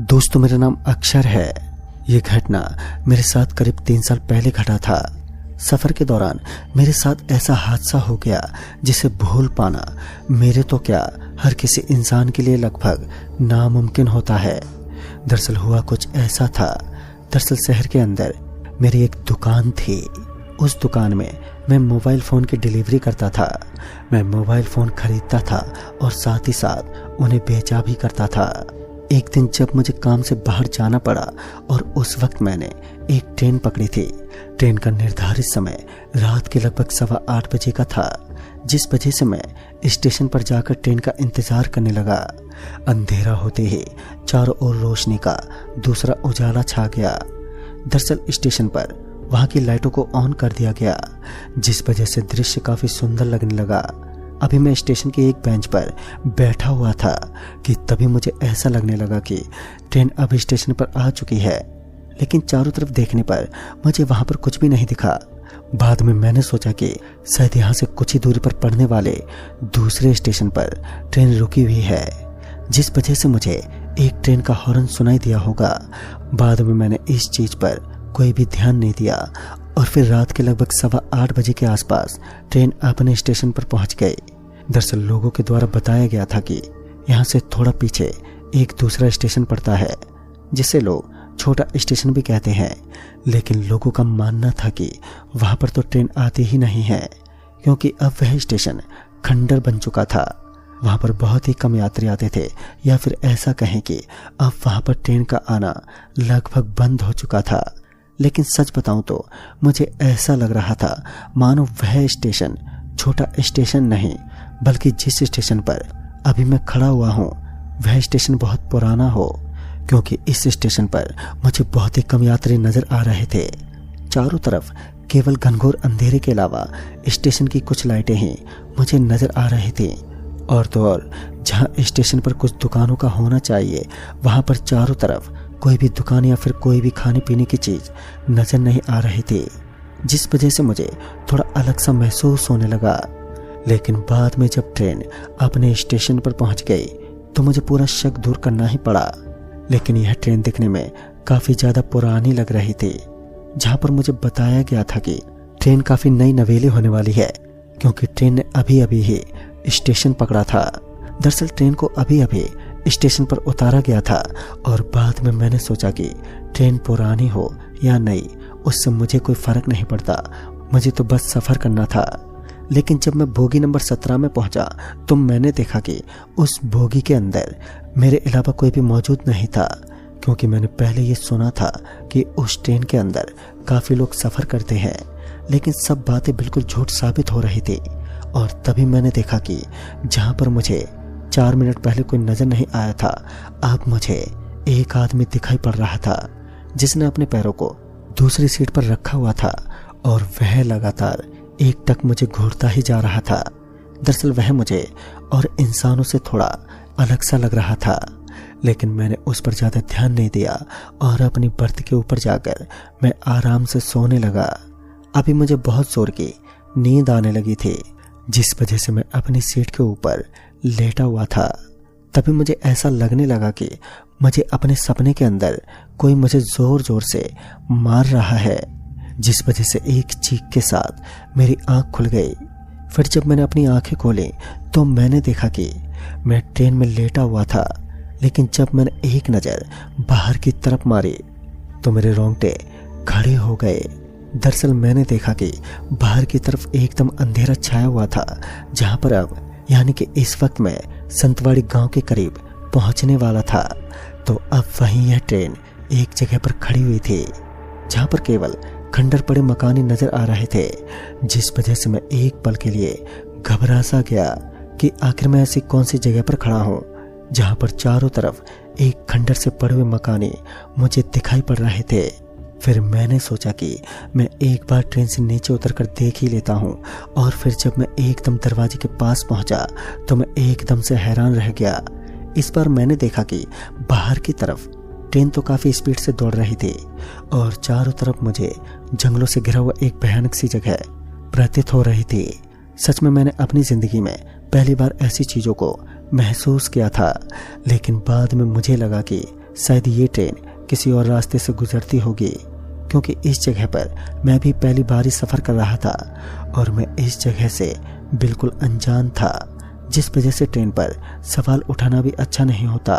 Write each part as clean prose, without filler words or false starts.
दोस्तों, मेरा नाम अक्षर है। ये घटना मेरे साथ करीब 3 साल पहले घटा था। सफर के दौरान मेरे साथ ऐसा हादसा हो गया जिसे भूल पाना मेरे तो क्या हर किसी इंसान के लिए लगभग नामुमकिन होता है। दरअसल हुआ कुछ ऐसा था। दरअसल शहर के अंदर मेरी एक दुकान थी। उस दुकान में मैं मोबाइल फ़ोन की डिलीवरी करता था। मैं मोबाइल फ़ोन खरीदता था और साथ ही साथ उन्हें बेचा भी करता था। एक दिन जब मुझे काम से बाहर जाना पड़ा और उस वक्त मैंने एक ट्रेन पकड़ी थी। ट्रेन का निर्धारित समय रात के लगभग 8:15 बजे का था, जिस वजह से मैं स्टेशन पर जाकर ट्रेन का इंतजार करने लगा। अंधेरा होते ही चारों ओर रोशनी का दूसरा उजाला छा गया। दरअसल स्टेशन पर वहां की लाइटों को ऑन कर दिया गया, जिस वजह से दृश्य काफी सुंदर लगने लगा। अभी मैं स्टेशन के एक बेंच पर बैठा हुआ था कि तभी मुझे ऐसा लगने लगा कि ट्रेन अब स्टेशन पर आ चुकी है, लेकिन चारों तरफ देखने पर मुझे वहां पर कुछ भी नहीं दिखा। बाद में मैंने सोचा कि शायद यहाँ से कुछ ही दूरी पर पड़ने वाले दूसरे स्टेशन पर ट्रेन रुकी हुई है, जिस वजह से मुझे एक ट्रेन का हॉर्न सुनाई दिया होगा। बाद में मैंने इस चीज पर कोई भी ध्यान नहीं दिया और फिर रात के लगभग 8:15 बजे के आसपास ट्रेन अपने स्टेशन पर पहुंच गई। दरअसल लोगों के द्वारा बताया गया था कि यहाँ से थोड़ा पीछे एक दूसरा स्टेशन पड़ता है, जिसे लोग छोटा स्टेशन भी कहते हैं, लेकिन लोगों का मानना था कि वहां पर तो ट्रेन आती ही नहीं है, क्योंकि अब वह स्टेशन खंडर बन चुका था। वहां पर बहुत ही कम यात्री आते थे, या फिर ऐसा कहें कि अब वहां पर ट्रेन का आना लगभग बंद हो चुका था। लेकिन सच बताऊं तो मुझे ऐसा लग रहा था मानो वह स्टेशन छोटा स्टेशन नहीं, बल्कि जिस स्टेशन पर अभी मैं खड़ा हुआ हूं वह स्टेशन बहुत पुराना हो, क्योंकि इस स्टेशन पर मुझे बहुत ही कम यात्री नजर आ रहे थे। चारों तरफ केवल घनघोर अंधेरे के अलावा स्टेशन की कुछ लाइटें ही मुझे नजर आ रही थी। और तो और जहां स्टेशन पर कुछ दुकानों का होना चाहिए, वहां पर चारों तरफ कोई भी दुकान या फिर कोई भी खाने पीने की चीज नजर नहीं आ रही थी, जिस वजह से मुझे थोड़ा अलग सा महसूस होने लगा। लेकिन बाद में जब ट्रेन अपने स्टेशन पर पहुंच गई तो मुझे पूरा शक दूर करना ही पड़ा। लेकिन यह ट्रेन दिखने में काफी ज्यादा पुरानी लग रही थी। जहां पर मुझे बताया गया था कि ट्रेन काफी नई नवेली होने वाली है, क्योंकि ट्रेन ने अभी अभी ही स्टेशन पकड़ा था। दरअसल ट्रेन को अभी अभी स्टेशन पर उतारा गया था और बाद में मैंने सोचा कि ट्रेन पुरानी हो या नई, उससे मुझे कोई फर्क नहीं पड़ता, मुझे तो बस सफर करना था। लेकिन जब मैं बोगी नंबर 17 में पहुंचा तो मैंने देखा कि उस बोगी के अंदर मेरे अलावा कोई भी मौजूद नहीं था, क्योंकि मैंने पहले ये सुना था कि उस ट्रेन के अंदर काफी लोग सफर करते हैं, लेकिन सब बातें बिल्कुल झूठ साबित हो रही थी। और तभी मैंने देखा कि जहां पर मुझे 4 मिनट पहले कोई नजर नहीं आया था, अब मुझे एक आदमी दिखाई पड़ रहा था, जिसने अपने पैरों को दूसरी सीट पर रखा हुआ था और वह लगातार एक टक मुझे घूरता ही जा रहा था। दरअसल वह मुझे और इंसानों से थोड़ा अलग सा लग रहा था, लेकिन मैंने उस पर ज्यादा ध्यान नहीं दिया और अपनी बर्थ के ऊपर जाकर मैं आराम से सोने लगा। अभी मुझे बहुत जोर की नींद आने लगी थी, जिस वजह से मैं अपनी सीट के ऊपर लेटा हुआ था। तभी मुझे ऐसा लगने लगा कि मुझे अपने सपने के अंदर कोई मुझे जोर जोर से मार रहा है, जिस वजह से एक चीख के साथ मेरी आंख खुल गई। फिर जब मैंने अपनी आंखें खोली तो मैंने देखा कि मैं ट्रेन में लेटा हुआ था, लेकिन जब मैंने एक नज़र बाहर की तरफ मारी तो मेरे रोंगटे खड़े हो गए। दरअसल मैंने देखा कि बाहर की तरफ एकदम अंधेरा छाया हुआ था, जहां पर अब यानी कि इस वक्त मैं संतवाड़ी गांव के करीब पहुंचने वाला था। तो अब वहीं यह ट्रेन एक जगह पर खड़ी हुई थी, जहां पर केवल खंडर पड़े मकान ही नजर आ रहे थे, जिस वजह से मैं एक पल के लिए घबरा सा गया कि आखिर मैं ऐसी कौन सी जगह पर खड़ा हूं जहां पर चारों तरफ एक खंडर से पड़े हुए मकान ही मुझे दिखाई पड़ रहे थे। फिर मैंने सोचा कि मैं एक बार ट्रेन से नीचे उतरकर देख ही लेता हूँ। और फिर जब मैं एकदम दरवाजे के पास पहुंचा तो मैं एकदम से हैरान रह गया। इस बार मैंने देखा कि बाहर की तरफ ट्रेन तो काफी स्पीड से दौड़ रही थी और चारों तरफ मुझे जंगलों से घिरा हुआ एक भयानक सी जगह प्रतीत हो रही थी। सच में मैंने अपनी जिंदगी में पहली बार ऐसी चीजों को महसूस किया था, लेकिन बाद में मुझे लगा कि शायद ये ट्रेन किसी और रास्ते से गुजरती होगी, क्योंकि इस जगह पर मैं भी पहली बार ही सफ़र कर रहा था और मैं इस जगह से बिल्कुल अनजान था, जिस वजह से ट्रेन पर सवाल उठाना भी अच्छा नहीं होता।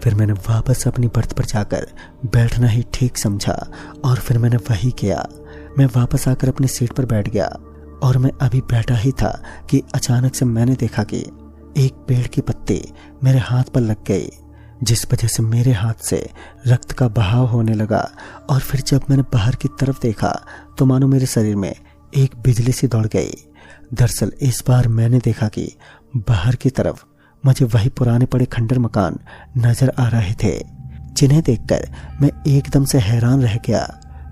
फिर मैंने वापस अपनी बर्थ पर जाकर बैठना ही ठीक समझा और फिर मैंने वही किया। मैं वापस आकर अपनी सीट पर बैठ गया और मैं अभी बैठा ही था कि अचानक से मैंने देखा कि एक पेड़ की पत्ती मेरे हाथ पर लग गई, जिस वजह से मेरे हाथ से रक्त का बहाव होने लगा। और फिर जब मैंने बाहर की तरफ देखा तो मानो मेरे शरीर में एक बिजली सी दौड़ गई। दरअसल इस बार मैंने देखा कि बाहर की तरफ मुझे वही पुराने पड़े खंडर मकान नजर आ रहे थे, जिन्हें देखकर मैं एकदम से हैरान रह गया,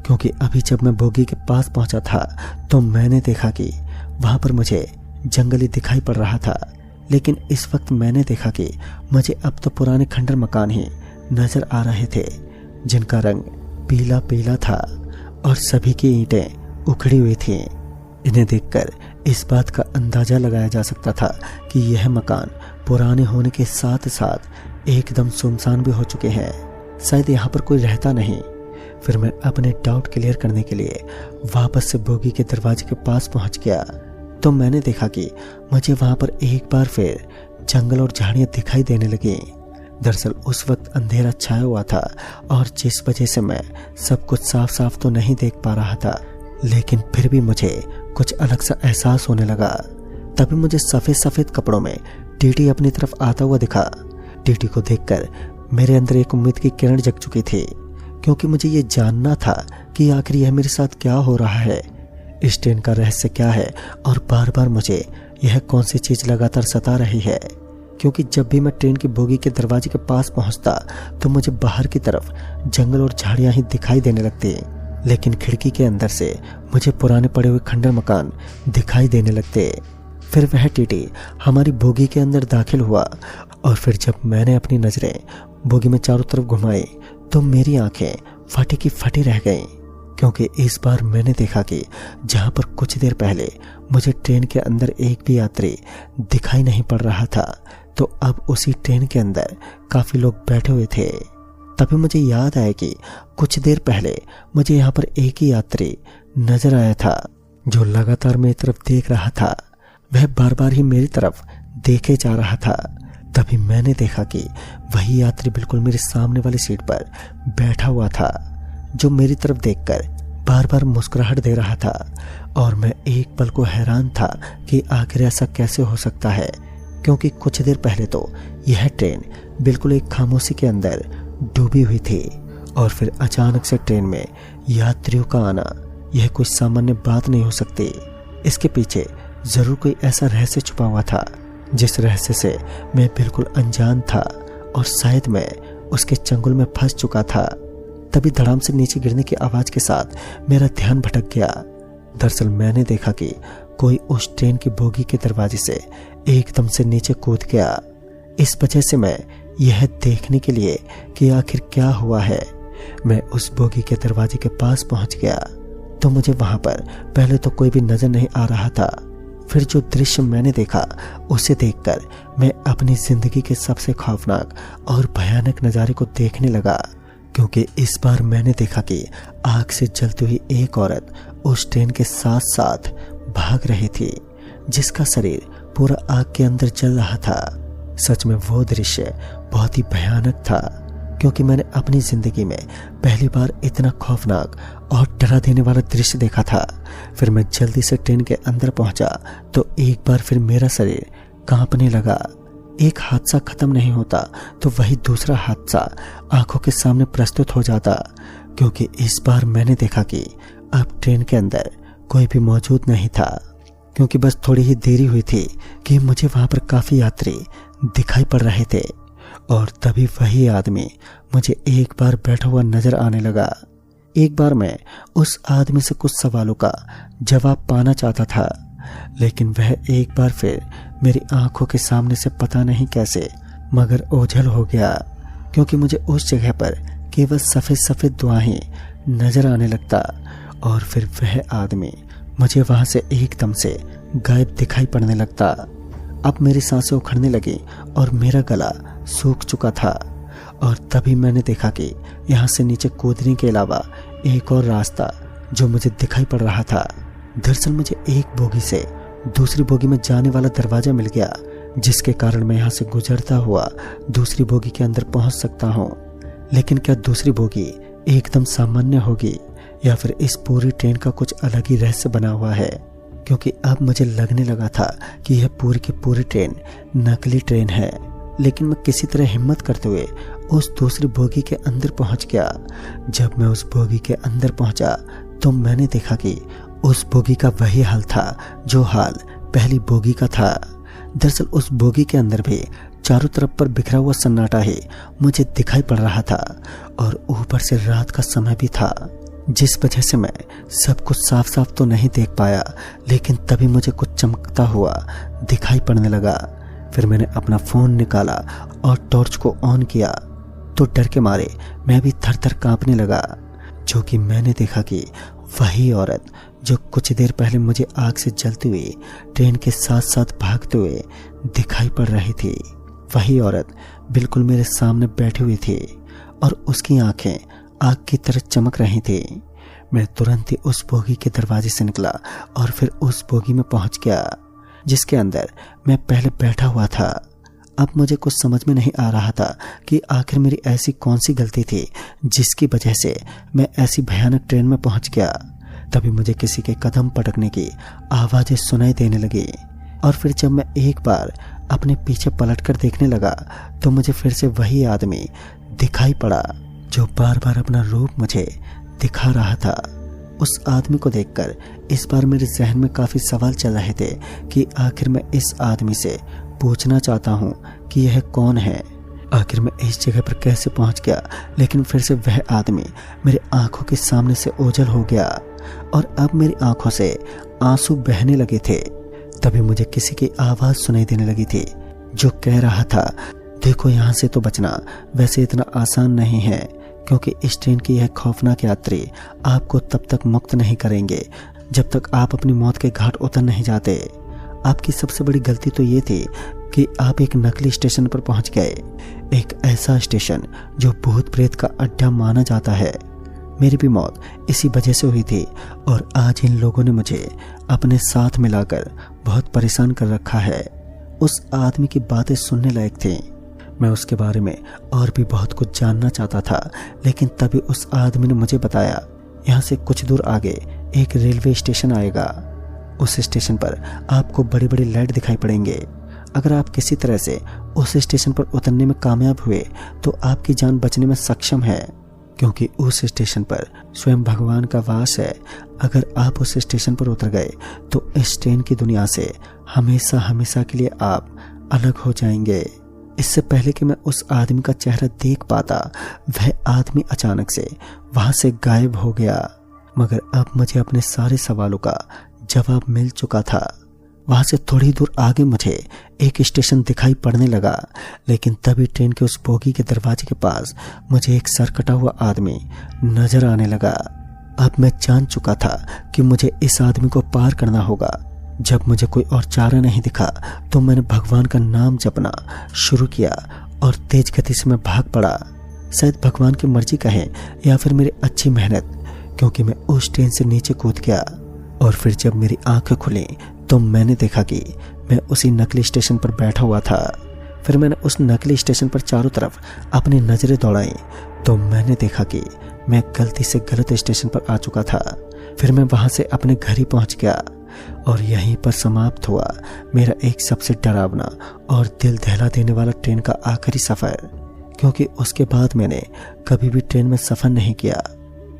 क्योंकि अभी जब मैं बोगी के पास पहुंचा था तो मैंने देखा कि वहां पर मुझे जंगली दिखाई पड़ रहा था, लेकिन इस वक्त मैंने देखा कि मुझे अब तो पुराने खंडर मकान ही नजर आ रहे थे, जिनका रंग पीला पीला था और सभी की ईंटें उखड़ी हुई थीं। इन्हें देखकर इस बात का अंदाजा लगाया जा सकता था कि यह मकान पुराने होने के साथ साथ एकदम सुनसान भी हो चुके हैं, शायद यहाँ पर कोई रहता नहीं। फिर मैं अपने डाउट क्लियर करने के लिए वापस से बोगी के दरवाजे के पास पहुंच गया तो मैंने देखा कि मुझे वहां पर एक बार फिर जंगल और झाड़ियां दिखाई देने लगी। दरअसल उस वक्त अंधेरा छाया हुआ था और जिस वजह से मैं सब कुछ साफ साफ तो नहीं देख पा रहा था, लेकिन फिर भी मुझे कुछ अलग सा एहसास होने लगा। तभी मुझे सफेद सफेद कपड़ों में टीटी अपनी तरफ आता हुआ दिखा। टीटी को देखकर मेरे अंदर एक उम्मीद की किरण जग चुकी थी, क्योंकि मुझे ये जानना था कि आखिर यह मेरे साथ क्या हो रहा है, इस ट्रेन का रहस्य क्या है और बार बार मुझे यह कौन सी चीज लगातार सता रही है। क्योंकि जब भी मैं ट्रेन की बोगी के दरवाजे के पास पहुंचता तो मुझे बाहर की तरफ जंगल और झाड़ियां ही दिखाई देने लगती, लेकिन खिड़की के अंदर से मुझे पुराने पड़े हुए खंडर मकान दिखाई देने लगते। फिर वह टीटी हमारी बोगी के अंदर दाखिल हुआ और फिर जब मैंने अपनी नजरें बोगी में चारों तरफ घुमाई तो मेरी आंखें फटी की फटी रह गईं, क्योंकि इस बार मैंने देखा कि जहां पर कुछ देर पहले मुझे ट्रेन के अंदर एक भी यात्री दिखाई नहीं पड़ रहा था, तो अब उसी ट्रेन के अंदर काफी लोग बैठे हुए थे। तभी मुझे याद आया कि कुछ देर पहले मुझे यहाँ पर एक ही यात्री नजर आया था जो लगातार मेरी तरफ देख रहा था। वह बार बार ही मेरी तरफ देखे जा रहा था। तभी मैंने देखा कि वही यात्री बिल्कुल मेरे सामने वाली सीट पर बैठा हुआ था, जो मेरी तरफ देखकर बार बार मुस्कुराहट दे रहा था। और मैं एक पल को हैरान था कि आखिर ऐसा कैसे हो सकता है, क्योंकि कुछ देर पहले तो यह ट्रेन बिल्कुल एक खामोशी के अंदर डूबी हुई थी और फिर अचानक से ट्रेन में यात्रियों का आना यह कोई सामान्य बात नहीं हो सकती। इसके पीछे जरूर कोई ऐसा रहस्य छुपा हुआ था, जिस रहस्य से मैं बिल्कुल अनजान था और शायद मैं उसके चंगुल में फंस चुका था। तभी धड़ाम से नीचे गिरने की आवाज के साथ मेरा ध्यान भटक गया। दरअसल मैंने देखा कि कोई उस ट्रेन की बोगी के दरवाजे से एकदम से नीचे कूद गया। इस वजह से मैं यह देखने के लिए कि आखिर क्या हुआ है, मैं उस बोगी के दरवाजे के पास पहुंच गया तो मुझे वहां पर पहले तो कोई भी नजर नहीं आ रहा था। फिर जो दृश्य मैंने देखा उसे देखकर मैं अपनी जिंदगी के सबसे खौफनाक और भयानक नजारे को देखने लगा, क्योंकि इस बार मैंने देखा कि आग से जलती हुई एक औरत उस ट्रेन के साथ साथ भाग रही थी, जिसका शरीर पूरा आग के अंदर जल रहा था। सच में वो दृश्य बहुत ही भयानक था, क्योंकि मैंने अपनी जिंदगी में पहली बार इतना खौफनाक और डरा देने वाला दृश्य देखा था। फिर मैं जल्दी से ट्रेन के अंदर पहुंचा तो एक बार फिर मेरा शरीर कांपने लगा। एक हादसा खत्म नहीं होता तो वही दूसरा हादसा आंखों के सामने प्रस्तुत हो जाता, क्योंकि इस बार मैंने देखा कि अब ट्रेन के अंदर कोई भी मौजूद नहीं था, क्योंकि बस थोड़ी ही देरी हुई थी कि मुझे वहां पर काफी यात्री दिखाई पड़ रहे थे। और तभी वही आदमी मुझे एक बार बैठा हुआ नजर आने लगा। एक बार मैं उस आदमी से कुछ सवालों का जवाब पाना चाहता था, लेकिन वह एक बार फिर मेरी आंखों के सामने से पता नहीं कैसे मगर ओझल हो गया, क्योंकि मुझे उस जगह पर केवल सफेद सफेद धुआं नजर आने लगता। और फिर वह आदमी मुझे वहां से एकदम से गायब दिखाई पड़ने लगता। अब मेरी सांसें उखड़ने लगी और मेरा गला सूख चुका था और तभी मैंने देखा कि यहाँ से नीचे कूदने के अलावा एक और रास्ता जो मुझे दिखाई पड़ रहा था। दरअसल मुझे एक बोगी से दूसरी बोगी में जाने वाला दरवाजा मिल गया, जिसके कारण मैं यहाँ से गुजरता हुआ दूसरी बोगी के अंदर पहुंच सकता हूँ। लेकिन क्या दूसरी बोगी एकदम सामान्य होगी या फिर इस पूरी ट्रेन का कुछ अलग ही रहस्य बना हुआ है? क्योंकि अब मुझे लगने लगा था कि यह पूरी की पूरी ट्रेन नकली ट्रेन है। लेकिन मैं किसी तरह हिम्मत करते हुए उस दूसरी बोगी के अंदर पहुंच गया। जब मैं उस बोगी के अंदर पहुंचा तो मैंने देखा कि उस बोगी का वही हाल था जो हाल पहली बोगी का था। दरअसल उस बोगी के अंदर भी चारों तरफ पर बिखरा हुआ सन्नाटा ही मुझे दिखाई पड़ रहा था और ऊपर से रात का समय भी था, जिस वजह से मैं सब कुछ साफ साफ तो नहीं देख पाया। लेकिन तभी मुझे कुछ चमकता हुआ दिखाई पड़ने लगा। फिर मैंने अपना फोन निकाला और टॉर्च को ऑन किया तो डर के मारे मैं भी थर थर कांपने लगा, जो कि मैंने देखा कि वही औरत जो कुछ देर पहले मुझे आग से जलती हुई ट्रेन के साथ साथ भागते हुए दिखाई पड़ रही थी, वही औरत बिल्कुल मेरे सामने बैठी हुई थी और उसकी आंखें आग की तरह चमक रही थी। मैं तुरंत ही उस बोगी के दरवाजे से निकला और फिर उस बोगी में पहुंच गया जिसके अंदर मैं पहले बैठा हुआ था। अब मुझे कुछ समझ में नहीं आ रहा था कि आखिर मेरी ऐसी कौन सी गलती थी जिसकी वजह से मैं ऐसी भयानक ट्रेन में पहुंच गया। तभी मुझे किसी के कदम पटकने की आवाजें सुनाई देने लगी और फिर जब मैं एक बार अपने पीछे पलटकर देखने लगा तो मुझे फिर से वही आदमी दिखाई पड़ा जो बार बार अपना रूप मुझे दिखा रहा था। उस आदमी को देखकर इस बार मेरे जहन में काफी सवाल चल रहे थे कि आखिर मैं इस आदमी से पूछना चाहता हूँ कि यह कौन है, आखिर मैं इस जगह पर कैसे पहुंच गया। लेकिन फिर से वह आदमी मेरे आंखों के सामने से ओझल हो गया और अब मेरी आंखों से आंसू बहने लगे थे। तभी मुझे किसी की आवाज सुनाई देने लगी थी जो कह रहा था, देखो यहाँ से तो बचना वैसे इतना आसान नहीं है, क्योंकि इस ट्रेन के यह खौफनाक यात्री आपको तब तक मुक्त नहीं करेंगे जब तक आप अपनी मौत के घाट उतर नहीं जाते। आपकी सबसे बड़ी गलती तो ये थी कि आप एक नकली स्टेशन पर पहुंच गए, एक ऐसा स्टेशन जो भूत प्रेत का अड्डा माना जाता है। मेरी भी मौत इसी वजह से हुई थी और आज इन लोगों ने मुझे अपने साथ मिलाकर बहुत परेशान कर रखा है। उस आदमी की बातें सुनने लायक थी। मैं उसके बारे में और भी बहुत कुछ जानना चाहता था, लेकिन तभी उस आदमी ने मुझे बताया, यहाँ से कुछ दूर आगे एक रेलवे स्टेशन आएगा। उस स्टेशन पर आपको बड़ी बड़ी लाइट दिखाई पड़ेंगे। अगर आप किसी तरह से उस स्टेशन पर उतरने में कामयाब हुए तो आपकी जान बचने में सक्षम है, क्योंकि उस स्टेशन पर स्वयं भगवान का वास है। अगर आप उस स्टेशन पर उतर गए तो इस ट्रेन की दुनिया से हमेशा हमेशा के लिए आप अलग हो जाएंगे। इससे पहले कि मैं उस आदमी का चेहरा देख पाता, वह आदमी अचानक से वहां से गायब हो गया। मगर अब मुझे अपने सारे सवालों का जवाब मिल चुका था। वहां से थोड़ी दूर आगे मुझे एक स्टेशन दिखाई पड़ने लगा, लेकिन तभी ट्रेन के उस बोगी के दरवाजे के पास मुझे एक सर कटा हुआ आदमी नजर आने लगा। अब मैं जान चुका था कि मुझे इस आदमी को पार करना होगा। जब मुझे कोई और चारा नहीं दिखा तो मैंने भगवान का नाम जपना शुरू किया और तेज गति से मैं भाग पड़ा। शायद भगवान की मर्जी कहे या फिर मेरी अच्छी मेहनत, क्योंकि मैं उस ट्रेन से नीचे कूद गया और फिर जब मेरी आंखें खुली तो मैंने देखा कि मैं उसी नकली स्टेशन पर बैठा हुआ था। फिर मैंने उस नकली स्टेशन पर चारों तरफ अपनी नजरें दौड़ाई तो मैंने देखा कि मैं गलती से गलत स्टेशन पर आ चुका था। फिर मैं वहां से अपने घर ही पहुंच गया और यहीं पर समाप्त हुआ मेरा एक सबसे डरावना और दिल दहला देने वाला ट्रेन का आखिरी सफर, क्योंकि उसके बाद मैंने कभी भी ट्रेन में सफर नहीं किया।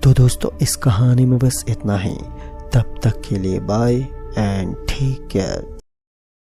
तो दोस्तों, इस कहानी में बस इतना ही। तब तक के लिए बाय एंड टेक केयर।